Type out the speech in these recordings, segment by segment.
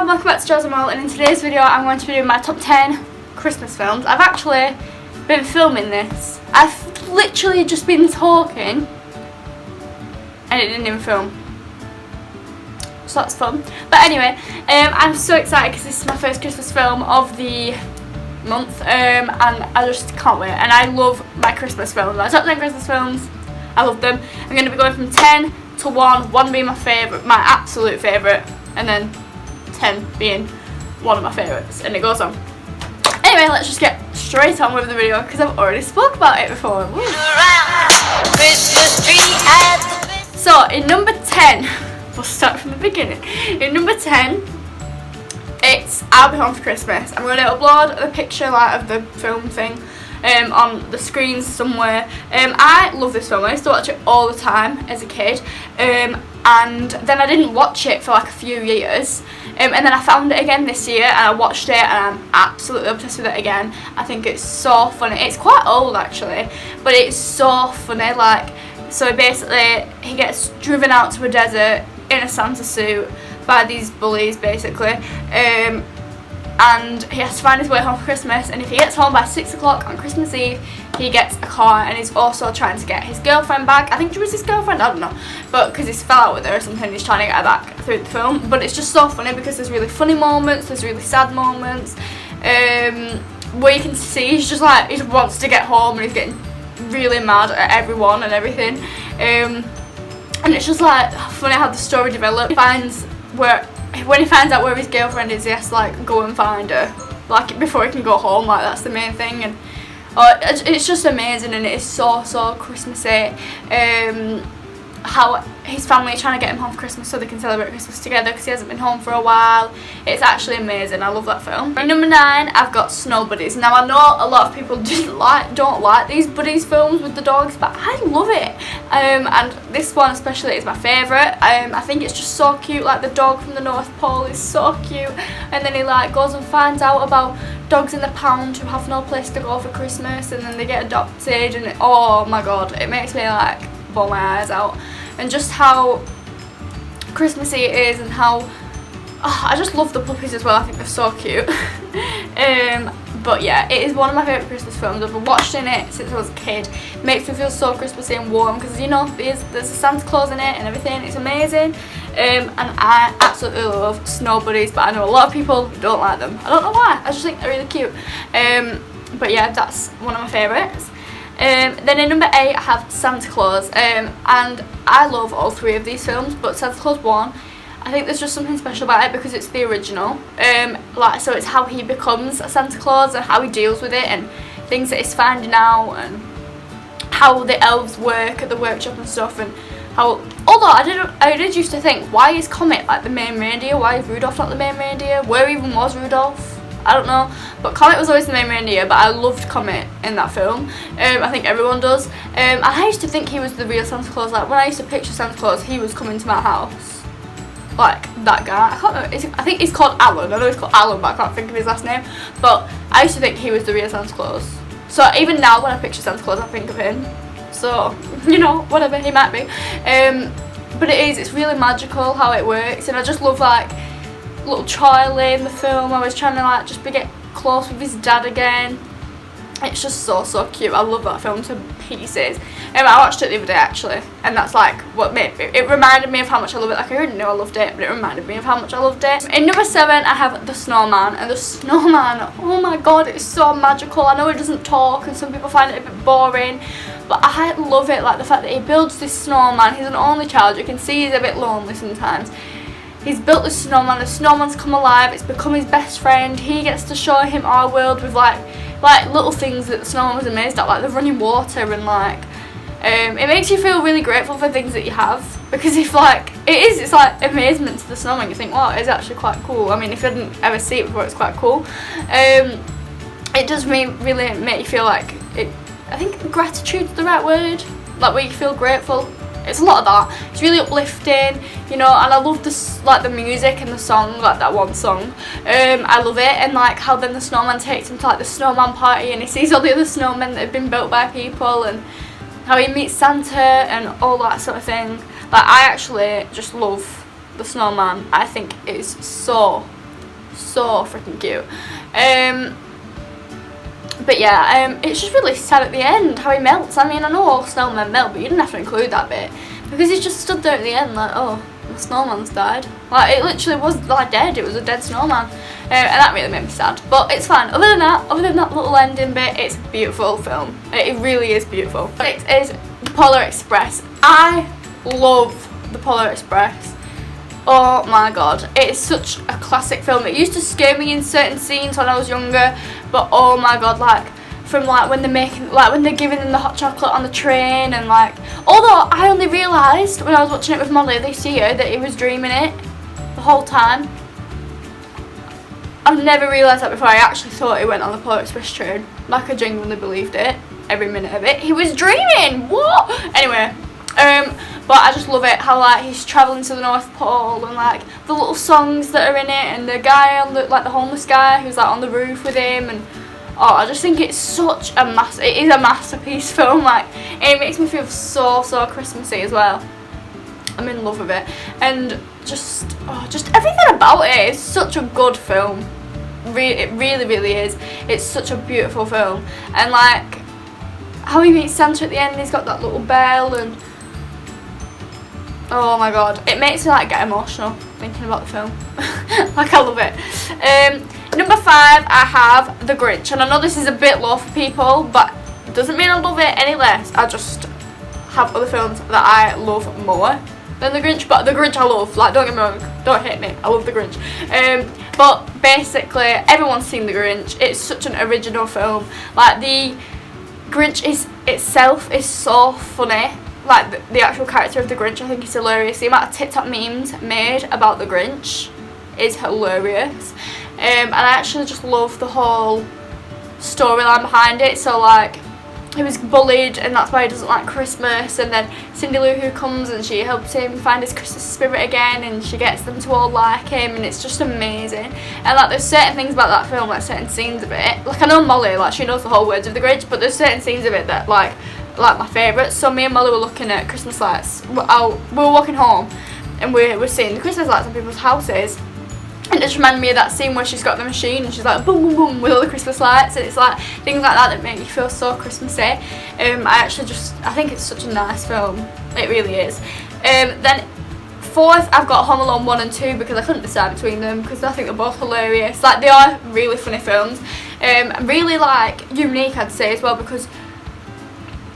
Hello, welcome back to JASMINE, and in today's video I'm going to be doing my top 10 Christmas films. I've actually been filming this. I've literally just been talking and it didn't even film. So that's fun. But anyway, I'm so excited because this is my first Christmas film of the month, and I just can't wait. And I love my Christmas films. My top 10 Christmas films, I love them. I'm going to be going from 10 to 1 being my favourite, my absolute favourite, and then 10 being one of my favourites, and it goes on. Anyway, let's just get straight on with the video because I've already spoke about it before. So in number 10, we'll start from the beginning. In number 10, it's I'll Be Home for Christmas. I'm going to upload the picture of the film thing on the screens somewhere. I love this film. I used to watch it all the time as a kid, and then I didn't watch it for like a few years, and then I found it again this year and I watched it and I'm absolutely obsessed with it again. I think it's so funny. It's quite old actually, but it's so funny. So basically he gets driven out to a desert in a Santa suit by these bullies basically, and he has to find his way home for Christmas, and if he gets home by 6 o'clock on Christmas Eve, he gets a car, and he's also trying to get his girlfriend back. I think it was his girlfriend, I don't know, but because he's fell out with her or something, he's trying to get her back through the film. But it's just so funny because there's really funny moments, there's really sad moments, where you can see he's just like, he just wants to get home and he's getting really mad at everyone and everything, and it's just like funny how the story develops. When he finds out where his girlfriend is, he has to like go and find her, like before he can go home. Like that's the main thing, and it's just amazing, and it is so Christmassy. How his family are trying to get him home for Christmas so they can celebrate Christmas together because he hasn't been home for a while. It's actually amazing. I love that film. At number 9, I've got Snow Buddies. Now I know a lot of people don't like these buddies films with the dogs, but I love it. And this one especially is my favourite. I think it's just so cute. Like the dog from the North Pole is so cute, and then he like goes and finds out about dogs in the pound who have no place to go for Christmas, and then they get adopted, and oh my god, it makes me like bawl my eyes out. And just how Christmassy it is, and how I just love the puppies as well. I think they're so cute. But yeah, it is one of my favourite Christmas films. I've been watching it since I was a kid. It makes me feel so Christmassy and warm because, you know, there's a Santa Claus in it and everything. It's amazing. And I absolutely love Snow Buddies, but I know a lot of people don't like them. I don't know why. I just think they're really cute. But yeah, that's one of my favourites. Then in number 8 I have Santa Claus, and I love all 3 of these films, but Santa Claus 1, I think there's just something special about it because it's the original. So it's how he becomes a Santa Claus and how he deals with it and things that he's finding out, and how the elves work at the workshop and stuff, and how, although I did used to think, why is Comet like the main reindeer? Why is Rudolph not the main reindeer? Where even was Rudolph? I don't know, but Comet was always the main reindeer, but I loved Comet in that film. I think everyone does. And I used to think he was the real Santa Claus. Like when I used to picture Santa Claus, he was coming to my house. Like that guy. I can't remember. I think he's called Alan. I know he's called Alan, but I can't think of his last name. But I used to think he was the real Santa Claus. So even now when I picture Santa Claus, I think of him. So, you know, whatever, he might be. But it's really magical how it works, and I just love like little Charlie in the film. I was trying to like just get close with his dad again. It's just so cute. I love that film to pieces. I watched it the other day actually, and that's like what made it reminded me of how much I love it. Like I already knew I loved it, but it reminded me of how much I loved it. In number 7 I have The Snowman, and The Snowman, oh my god, it's so magical. I know he doesn't talk and some people find it a bit boring, but I love it. Like the fact that he builds this snowman. He's an only child. You can see he's a bit lonely sometimes. He's built this snowman, the snowman's come alive, it's become his best friend. He gets to show him our world with like little things that the snowman was amazed at, like the running water, and like it makes you feel really grateful for things that you have, because if like it's like amazement to the snowman. You think, wow, it's actually quite cool. I mean, if you didn't ever see it before, it's quite cool. It does really make you feel like it. I think gratitude's the right word, like where you feel grateful. It's a lot of that. It's really uplifting, you know, and I love this, like the music and the song, like that one song. I love it, and like how then the snowman takes him to like the snowman party, and he sees all the other snowmen that have been built by people, and how he meets Santa and all that sort of thing. Like I actually just love the snowman. I think it's so so freaking cute. But yeah, it's just really sad at the end how he melts. I mean, I know all snowmen melt, but you didn't have to include that bit because he just stood there at the end like, oh, the snowman's died. Like, it literally was like dead. It was a dead snowman, and that really made me sad. But it's fine. Other than that little ending bit, it's a beautiful film. It really is beautiful. Next is The Polar Express. I love The Polar Express. Oh my god, it is such a classic film. It used to scare me in certain scenes when I was younger, but oh my god, like from like when they're giving them the hot chocolate on the train, and like, although I only realised when I was watching it with Molly this year that he was dreaming it the whole time. I've never realised that before. I actually thought he went on the Polar Express train. Like, I genuinely believed it, every minute of it. He was dreaming! What? Anyway, but I just love it how like he's travelling to the North Pole, and like the little songs that are in it, and the guy on the like the homeless guy who's like on the roof with him, and oh, I just think it's such a it is a masterpiece film. Like, it makes me feel so Christmassy as well. I'm in love with it, and just everything about it is such a good film. It really is. It's such a beautiful film, and like how he meets Santa at the end, he's got that little bell, and oh my god, it makes me like get emotional thinking about the film. Like, I love it. Number 5, I have The Grinch, and I know this is a bit low for people, but it doesn't mean I love it any less. I just have other films that I love more than The Grinch, but The Grinch I love. Like, don't get me wrong, don't hate me, I love The Grinch. But basically, everyone's seen The Grinch. It's such an original film. Like, The Grinch itself is so funny. Like, the actual character of the Grinch, I think is hilarious. The amount of TikTok memes made about the Grinch is hilarious. And I actually just love the whole storyline behind it. So like, he was bullied and that's why he doesn't like Christmas, and then Cindy Lou Who comes and she helps him find his Christmas spirit again, and she gets them to all like him, and it's just amazing. And like, there's certain things about that film, like certain scenes of it, like I know Molly, like she knows the whole words of the Grinch, but there's certain scenes of it that like my favourites. So me and Molly were looking at Christmas lights. We were walking home and we were seeing the Christmas lights on people's houses, and it just reminded me of that scene where she's got the machine and she's like boom boom boom with all the Christmas lights, and it's like things like that make you feel so Christmassy. I think it's such a nice film. It really is. Then 4th, I've got Home Alone 1 and 2 because I couldn't decide between them because I think they're both hilarious. Like, they are really funny films. Really like unique, I'd say, as well, because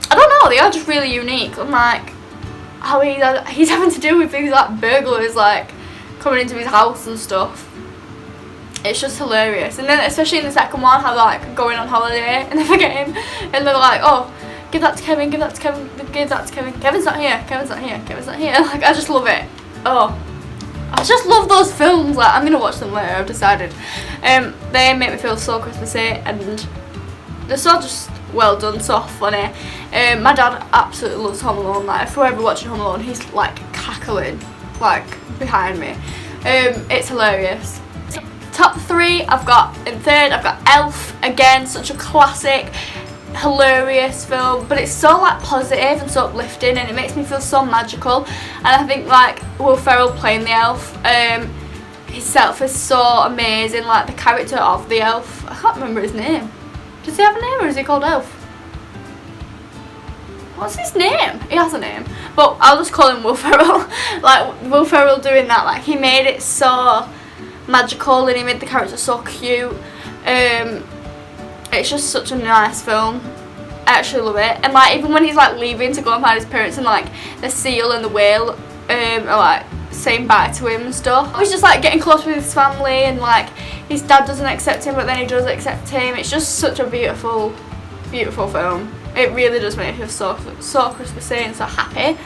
I don't know, they are just really unique. And like how he's having to do with things like burglars like coming into his house and stuff. It's just hilarious. And then especially in the second one, how they're like going on holiday and they forget him, and they're like, oh, give that to Kevin, give that to Kevin, give that to Kevin. Kevin's not here, Kevin's not here, Kevin's not here. Like, I just love it. Oh, I just love those films. Like, I'm gonna watch them later, I've decided. They make me feel so Christmassy, and they're so just well done, so funny. My dad absolutely loves Home Alone. Like, if we're ever watching Home Alone, he's like cackling like behind me. It's hilarious. Top 3, in 3rd, I've got Elf. Again, such a classic, hilarious film, but it's so like positive and so uplifting, and it makes me feel so magical. And I think like Will Ferrell playing the elf, himself is so amazing. Like, the character of the elf, I can't remember his name. Does he have a name, or is he called Elf? What's his name? He has a name, but I'll just call him Will Ferrell. Like, Will Ferrell doing that, like, he made it so magical and he made the character so cute. It's just such a nice film. I actually love it. And like, even when he's like leaving to go and find his parents, and like the seal and the whale are like saying bye to him and stuff, he's just like getting close with his family, and like his dad doesn't accept him but then he does accept him. It's just such a beautiful film. It really does make me feel so Christmassy and so happy.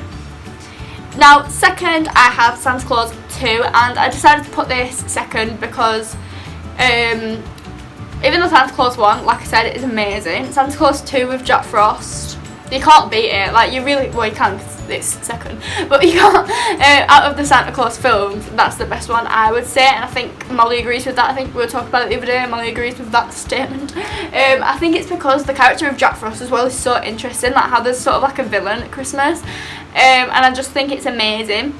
Now, second, I have Santa Claus 2, and I decided to put this second because even though Santa Claus 1, like I said, it is amazing, Santa Claus 2 with Jack Frost, you can't beat it. Like, you really, well, you can because it's second, but you can't. Out of the Santa Claus films, that's the best one, I would say, and I think Molly agrees with that. I think we were talking about it the other day, and Molly agrees with that statement. I think it's because the character of Jack Frost as well is so interesting, like how there's sort of like a villain at Christmas, and I just think it's amazing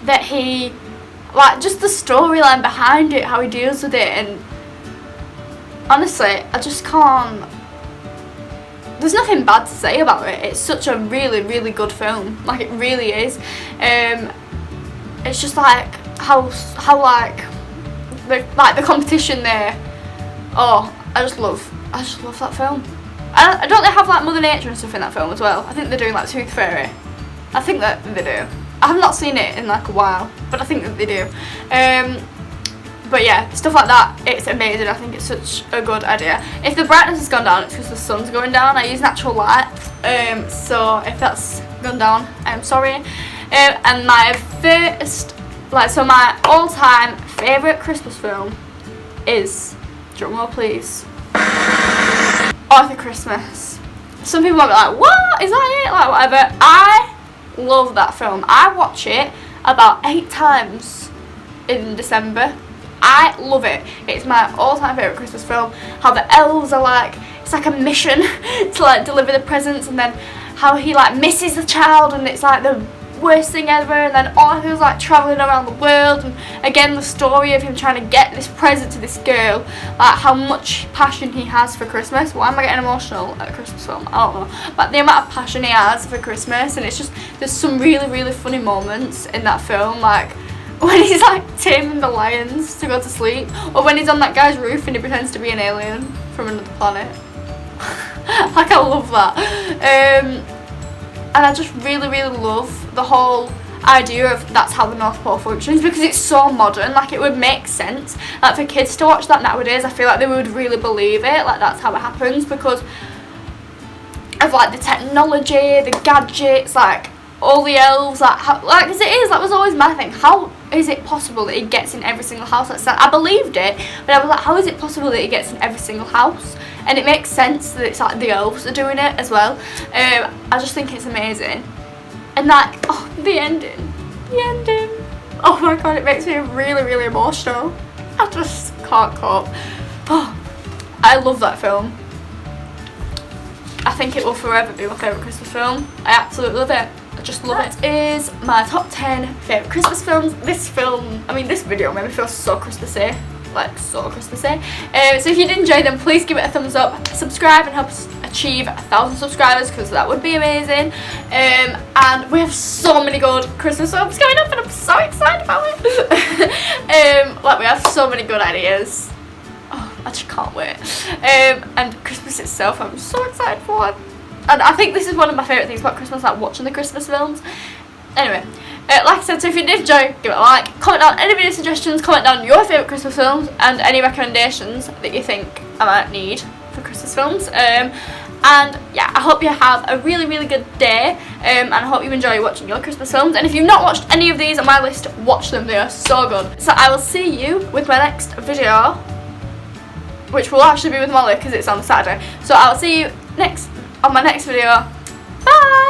that he like just the storyline behind it, how he deals with it, and honestly, I just can't. There's nothing bad to say about it. It's such a really, really good film. Like, it really is. It's just like how like the competition there. Oh, I just love that film. I don't they have like Mother Nature and stuff in that film as well? I think they're doing like Tooth Fairy. I think that they do. I have not seen it in like a while, but I think that they do. But yeah, stuff like that, it's amazing. I think it's such a good idea. If the brightness has gone down, it's because the sun's going down. I use natural light, so if that's gone down, I'm sorry. And my first, so my all-time favourite Christmas film is, drumroll please, Arthur Christmas. Some people might be like, what? Is that it? Like, whatever. I love that film. I watch it about 8 times in December. I love it. It's my all-time favourite Christmas film. How the elves are like, it's like a mission to like deliver the presents, and then how he like misses the child and it's like the worst thing ever, and then Arthur's like travelling around the world, and again the story of him trying to get this present to this girl, like how much passion he has for Christmas. Why am I getting emotional at a Christmas film? I don't know, but the amount of passion he has for Christmas, and it's just, there's some really, really funny moments in that film, like when he's like taming the lions to go to sleep, or when he's on that guy's roof and he pretends to be an alien from another planet. Like, I love that. And I just really, really love the whole idea of that's how the North Pole functions, because it's so modern. Like, it would make sense. Like, for kids to watch that nowadays, I feel like they would really believe it, like that's how it happens, because of like the technology, the gadgets, like all the elves, like as it is, that was always my thing. How is it possible that he gets in every single house? I believed it, but I was like, how is it possible that he gets in every single house? And it makes sense that it's like the elves are doing it as well. I just think it's amazing. And like, oh, the ending. Oh my god, it makes me really, really emotional. I just can't cope. Oh, I love that film. I think it will forever be my favourite Christmas film. I absolutely love it. I just love it. That is my top 10 favourite Christmas films. This video made me feel so Christmassy. Like, so Christmassy. So if you did enjoy them, please give it a thumbs up, subscribe, and help us achieve 1,000 subscribers, because that would be amazing. And we have so many good Christmas films going up, and I'm so excited about it. Like, we have so many good ideas. Oh, I just can't wait. And Christmas itself, I'm so excited for it. And I think this is one of my favourite things about Christmas, like watching the Christmas films. Anyway, like I said, so if you did enjoy, give it a like, comment down any video suggestions, comment down your favourite Christmas films, and any recommendations that you think I might need for Christmas films. And yeah, I hope you have a really, really good day, and I hope you enjoy watching your Christmas films. And if you've not watched any of these on my list, watch them, they are so good. So I will see you with my next video, which will actually be with Molly because it's on Saturday. So I'll see you on my next video. Bye!